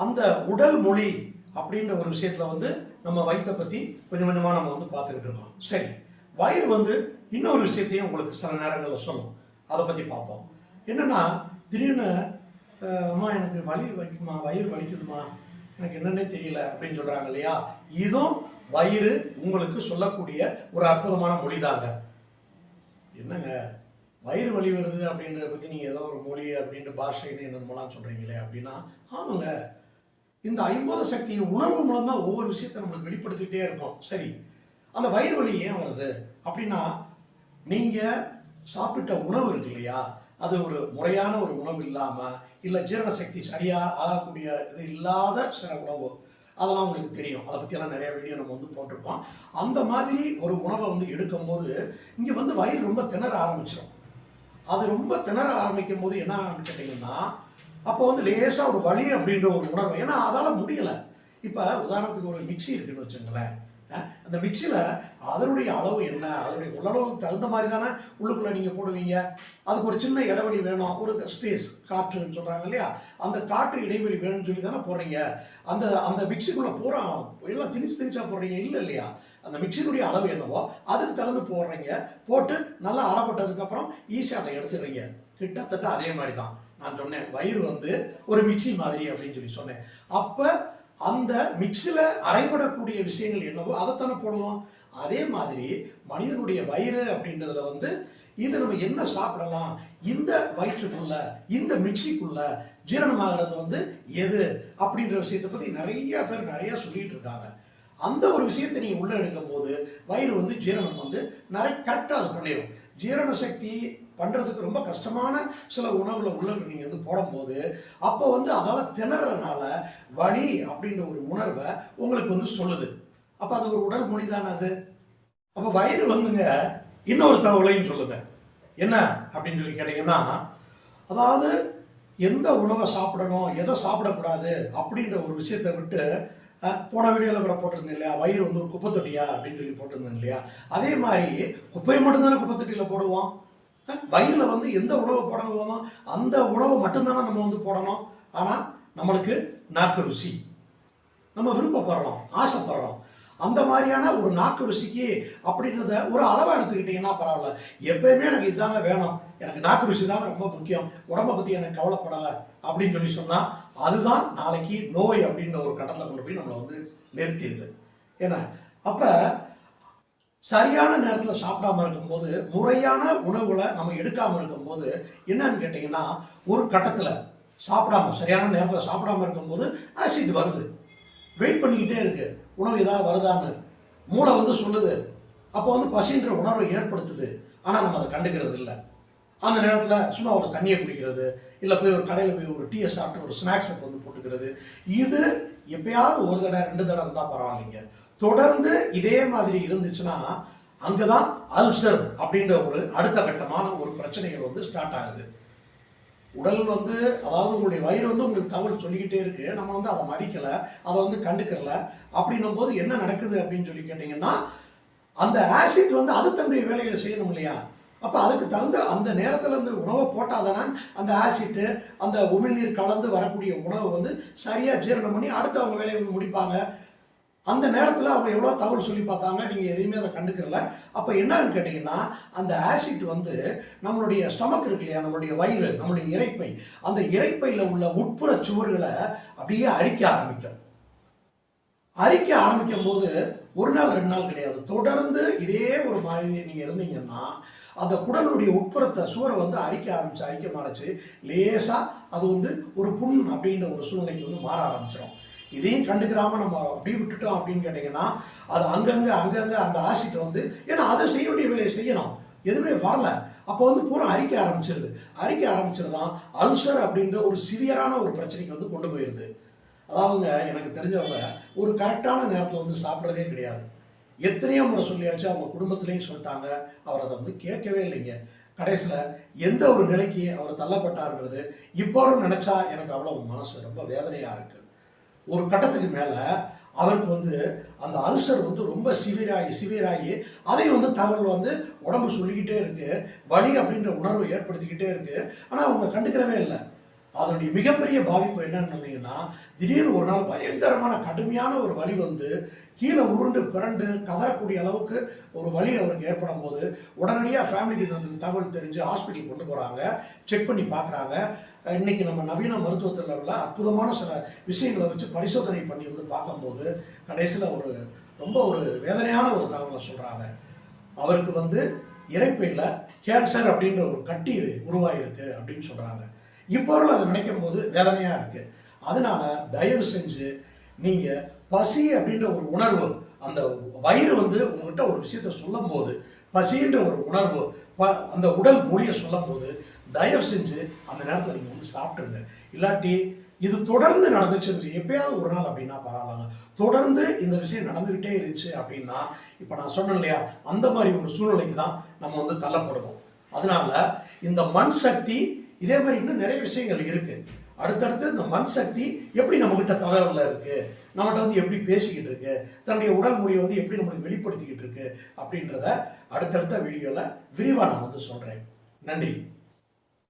அந்த உடல் மொழி அப்படின்ற ஒரு விஷயத்துல வந்து நம்ம வயிற்றை பத்தி கொஞ்சம் கொஞ்சமா நம்ம வந்து பார்த்துக்கிட்டு இருக்கோம். சரி, வயிறு வந்து இன்னொரு விஷயத்தையும் உங்களுக்கு சில நேரங்களில் சொல்லும். அதை பத்தி பார்ப்போம். என்னன்னா, திடீர்னு அம்மா எனக்கு வலி வலிக்குமா, வயிறு வலிக்குதுமா, எனக்கு என்னன்னே தெரியல அப்படின்னு சொல்றாங்க இல்லையா? இதுவும் வயிறு உங்களுக்கு சொல்லக்கூடிய ஒரு அற்புதமான மொழிதாங்க. என்னங்க வயிறு வலி வருது அப்படின்றத பத்தி நீங்க ஏதோ ஒரு மொழி அப்படின்ற பாஷைன்னு என்னமோலாம் சொல்றீங்களே அப்படின்னா, ஆமாங்க, இந்த 50 சக்தி உணர்வு மூலம் தான் ஒவ்வொரு விஷயத்தை நம்மளுக்கு வெளிப்படுத்திக்கிட்டே இருக்கும். சரி, அந்த வயிறு வலி ஏன் வருது அப்படின்னா, நீங்க சாப்பிட்ட உணவு இருக்கு இல்லையா, அது ஒரு முறையான ஒரு உணவு இல்லாம, இல்ல ஜீரண சக்தி சரியா ஆகக்கூடிய இது இல்லாத சில உணவு, அதெல்லாம் உங்களுக்கு தெரியும். அதை பற்றியெல்லாம் நிறைய வீடியோ நம்ம வந்து போட்டிருப்போம். அந்த மாதிரி ஒரு உணவை வந்து எடுக்கும்போது இங்கே வந்து வயிறு ரொம்ப திணற ஆரம்பிச்சிடும். அது ரொம்ப திணற ஆரம்பிக்கும் போது என்ன கேட்டீங்கன்னா, அப்போ வந்து லேசாக ஒரு வலி அப்படின்ற ஒரு உணர்வு, ஏன்னா அதால் முடியலை. இப்போ உதாரணத்துக்கு ஒரு மிக்சி இருக்குன்னு வச்சுங்களேன். அந்த மிக்சியில் அதனுடைய அளவு என்ன, அதனுடைய உள்ளளவுக்கு தகுந்த மாதிரி தானே உள்ளுக்குள்ளே நீங்கள் போடுவீங்க. அதுக்கு ஒரு சின்ன இடைவெளி வேணும், ஒரு ஸ்பேஸ், காற்றுன்னு சொல்கிறாங்க இல்லையா, அந்த காற்று இடைவெளி வேணும்னு சொல்லி தானே போடுறீங்க. அந்த அந்த மிக்சிக்குள்ளே பூரா எல்லாம் திணிச்சா போடுறீங்க இல்லை இல்லையா? அந்த மிக்சியினுடைய அளவு என்னவோ அதுக்கு தகுந்து போடுறீங்க. போட்டு நல்லா அறப்பட்டதுக்கப்புறம் ஈஸியாக அதை எடுத்துடுறீங்க. கிட்டத்தட்ட அதே மாதிரி தான் நான் சொன்னேன், வயிறு வந்து ஒரு மிக்சி மாதிரி அப்படின்னு சொல்லி சொன்னேன். அப்போ அந்த மிக்சியில் அரைபடக்கூடிய விஷயங்கள் என்னவோ அதைத்தானே போடுவோம். அதே மாதிரி மனிதனுடைய வயிறு அப்படின்றதுல வந்து இது நம்ம என்ன சாப்பிடலாம், இந்த வயிற்றுக்குள்ள இந்த மிக்சிக்குள்ள ஜீரணமாகிறது வந்து எது அப்படின்ற விஷயத்தை பற்றி நிறைய பேர் நிறைய சொல்லிட்டு இருக்காங்க. அந்த ஒரு விஷயத்தை நீங்க உள்ள எடுக்கும் போது வயிறு வந்து ஜீரணம் வந்து நிறைய கரெக்டாக அது பண்ணிடும். ஜீரண சக்தி பண்றதுக்கு ரொம்ப கஷ்டமான சில உணவுல உள்ள நீங்க வந்து போடும்போது அப்போ வந்து அதால திணறனால வலி அப்படின்ற ஒரு உணர்வை உங்களுக்கு வந்து சொல்லுது. அப்ப அது ஒரு உடல் மொழி தானே அது. அப்ப வயிறு வந்துங்க இன்னொரு தகவலையும் சொல்லுங்க. என்ன அப்படின்னு சொல்லி கேட்டீங்கன்னா, அதாவது எந்த உணவை சாப்பிடணும் எதை சாப்பிடக்கூடாது அப்படின்ற ஒரு விஷயத்தை விட்டு, போன வீடியோவில் கூட போட்டிருந்தேன் இல்லையா, வயிறு வந்து ஒரு குப்பை தொட்டியா அப்படின்னு சொல்லி போட்டிருந்தேன் இல்லையா, அதே மாதிரி குப்பையை மட்டும்தானே குப்பை தொட்டியில் போடுவோம். வயிறுல வந்து எந்த உணவை போடுவோமோ அந்த உணவை மட்டும்தானே நம்ம வந்து போடணும். ஆனால் நம்மளுக்கு நாக்கு ருசி நம்ம விருப்பப்படுறோம், ஆசைப்படுறோம். அந்த மாதிரியான ஒரு நாக்கு ருசிக்கு அப்படின்றத ஒரு அளவை எடுத்துக்கிட்டீங்கன்னா பரவாயில்ல. எப்பயுமே எனக்கு இதுதாங்க வேணும், எனக்கு நாக்கு ருசி தாங்க ரொம்ப முக்கியம், உடம்பை பற்றி எனக்கு கவலைப்படலை அப்படின்னு சொல்லி சொன்னால் அதுதான் நாளைக்கு நோய் அப்படின்ற ஒரு கட்டத்தில் கொண்டு போய் நம்மளை வந்து நிறுத்திடுது. ஏன்னா அப்போ சரியான நேரத்தில் சாப்பிடாம இருக்கும்போது, முறையான உணவுகளை நம்ம எடுக்காமல் இருக்கும்போது என்னன்னு கேட்டிங்கன்னா, ஒரு கட்டத்தில் சாப்பிடாம சரியான நேரத்தில் சாப்பிடாம இருக்கும்போது ஆசிட் வருது. வெயிட் பண்ணிக்கிட்டே இருக்கு, உணவு ஏதாவது வருதான்னு மூளை வந்து சொல்லுது. அப்போ வந்து பசின்ற உணர்வை ஏற்படுத்துது. ஆனால் நம்ம அதை கண்டுக்கிறது இல்லை. அந்த நேரத்தில் சும்மா ஒரு தண்ணியை குடிக்கிறது, இல்லை போய் ஒரு கடையில் போய் ஒரு டீயை சாப்பிட்டு ஒரு ஸ்நாக்ஸை வந்து போட்டுக்கிறது. இது எப்பயாவது ஒரு தடவை 2 தடவை இருந்தால் பரவாயில்லைங்க. தொடர்ந்து இதே மாதிரி இருந்துச்சுன்னா அங்கதான் அல்சர் அப்படின்ற ஒரு அடுத்த கட்டமான ஒரு பிரச்சனைகள் வந்து ஸ்டார்ட் ஆகுது. உடல் வந்து, அதாவது உங்களுடைய வயிறு வந்து உங்களுக்கு தகவல் சொல்லிக்கிட்டே இருக்கு, நம்ம வந்து அதை மதிக்கல, அதை வந்து கண்டுக்கல. அப்படின்னும் போது என்ன நடக்குது அப்படின்னு சொல்லி கேட்டீங்கன்னா, அந்த ஆசிட் வந்து அது தன்னுடைய வேலைகளை செய்யணும் இல்லையா. அப்ப அதுக்கு தகுந்த அந்த நேரத்துல இருந்து உணவை போட்டாதானே அந்த ஆசிட், அந்த உமிழ்நீர் கலந்து வரக்கூடிய உணவு வந்து சரியா ஜீரணம் பண்ணி அடுத்து அவங்க வேலையை வந்து முடிப்பாங்க. அந்த நேரத்தில் அவங்க எவ்வளோ தகவல் சொல்லி பார்த்தாங்க, நீங்கள் எதையுமே அதை கண்டுக்கிறல. அப்போ என்னன்னு கேட்டிங்கன்னா, அந்த ஆசிட் வந்து நம்மளுடைய ஸ்டமக் இருக்கு இல்லையா, நம்மளுடைய வயிறு, நம்மளுடைய இரைப்பை, அந்த இரைப்பையில் உள்ள உட்புற சுவர்களை அப்படியே அரிக்க ஆரம்பிக்கும். அரிக்க ஆரம்பிக்கும் போது 1 நாள் 2 நாள் கிடையாது, தொடர்ந்து இதே ஒரு மாதிரி நீங்கள் இருந்தீங்கன்னா அந்த குடலுடைய உட்புறத்தை சுவரை வந்து அரிக்க ஆரம்பிச்சு லேசாக அது வந்து ஒரு புண் அப்படின்ற ஒரு சூழ்நிலைக்கு வந்து மாற ஆரம்பிச்சிடும். இதையும் கண்டுக்கிறாம நம்ம அப்படியே விட்டுட்டோம் அப்படின்னு கேட்டீங்கன்னா, அது அங்கங்க அந்த ஆசிட் வந்து, ஏன்னா அதை செய்ய வேண்டிய வேலையை செய்யணும், எதுவுமே வரல. அப்போ வந்து பூரா அரிக்க ஆரம்பிச்சிருதான் அல்சர் அப்படின்ற ஒரு சிவியரான ஒரு பிரச்சனைக்கு வந்து கொண்டு போயிருது. அதாவதுங்க, எனக்கு தெரிஞ்சவங்க ஒரு கரெக்டான நேரத்தில் வந்து சாப்பிட்றதே கிடையாது. எத்தனையோ முறை சொல்லியாச்சு, அவங்க குடும்பத்திலையும் சொல்லிட்டாங்க, அவர் அதை வந்து கேட்கவே இல்லைங்க. கடைசியில் எந்த ஒரு நிலைக்கு அவர் தள்ளப்பட்டார்ன்றது இப்போ நினைச்சா எனக்கு அவ்வளோ மனசு ரொம்ப வேதனையாக இருக்கு. ஒரு கட்டத்துக்கு மேல அவருக்கு வந்து அந்த அல்சர் வந்து ரொம்ப சிவியராகி அதை வந்து தகவல் வந்து உடம்பு சொல்லிக்கிட்டே இருக்கு, வலி அப்படின்ற உணர்வை ஏற்படுத்திக்கிட்டே இருக்கு. ஆனால் அவங்க கண்டுக்கிறவே இல்லை. அதனுடைய மிகப்பெரிய பாதிப்பு என்னன்னு வந்தீங்கன்னா, திடீர்னு ஒரு நாள் பயங்கரமான கடுமையான ஒரு வலி வந்து கீழே உருண்டு பிறண்டு கதறக்கூடிய அளவுக்கு ஒரு வலி அவருக்கு ஏற்படும் போது உடனடியாக ஃபேமிலிக்கு அந்த தகவல் தெரிஞ்சு ஹாஸ்பிட்டல் கொண்டு போகிறாங்க, செக் பண்ணி பார்க்குறாங்க. இன்னைக்கு நம்ம நவீன மருத்துவத்தில் உள்ள அற்புதமான சில விஷயங்களை வச்சு பரிசோதனை பண்ணி வந்து பார்க்கும்போது கடைசியில் ரொம்ப ஒரு வேதனையான ஒரு தகவலை சொல்கிறாங்க. அவருக்கு வந்து இரைப்பையில் கேன்சர் அப்படின்ற ஒரு கட்டி உருவாயிருக்கு அப்படின்னு சொல்கிறாங்க. இப்போ அதை நினைக்கும் போது வேதனையாக இருக்குது. அதனால தயவு செஞ்சு நீங்கள் பசி அப்படின்ற ஒரு உணர்வு, அந்த வயிறு வந்து உங்ககிட்ட ஒரு விஷயத்த சொல்லும் போது, பசின்ற ஒரு உணர்வு அந்த உடல் மொழியை சொல்லும் போது தயவு செஞ்சு அந்த நேரத்தில் நீங்கள் வந்து சாப்பிட்ருங்க. இல்லாட்டி இது தொடர்ந்து நடந்துச்சு, எப்பயாவது ஒரு நாள் அப்படின்னா பரவாயில்லைங்க, தொடர்ந்து இந்த விஷயம் நடந்துக்கிட்டே இருந்துச்சு அப்படின்னா, இப்போ நான் சொன்னேன் இல்லையா, அந்த மாதிரி ஒரு சூழ்நிலைக்கு தான் நம்ம வந்து தள்ளப்படுவோம். அதனால இந்த மண் சக்தி, இதே மாதிரி இன்னும் நிறைய விஷயங்கள் இருக்கு. அடுத்தடுத்து இந்த மண் சக்தி எப்படி நம்மகிட்ட தகவல்ல இருக்கு, நம்மகிட்ட வந்து எப்படி பேசிக்கிட்டு இருக்கு, தன்னுடைய உடல் மொழியை வந்து எப்படி நம்மளுக்கு வெளிப்படுத்திக்கிட்டு இருக்கு அப்படின்றத அடுத்தடுத்த வீடியோல விரிவா நான் வந்து சொல்றேன். நன்றி.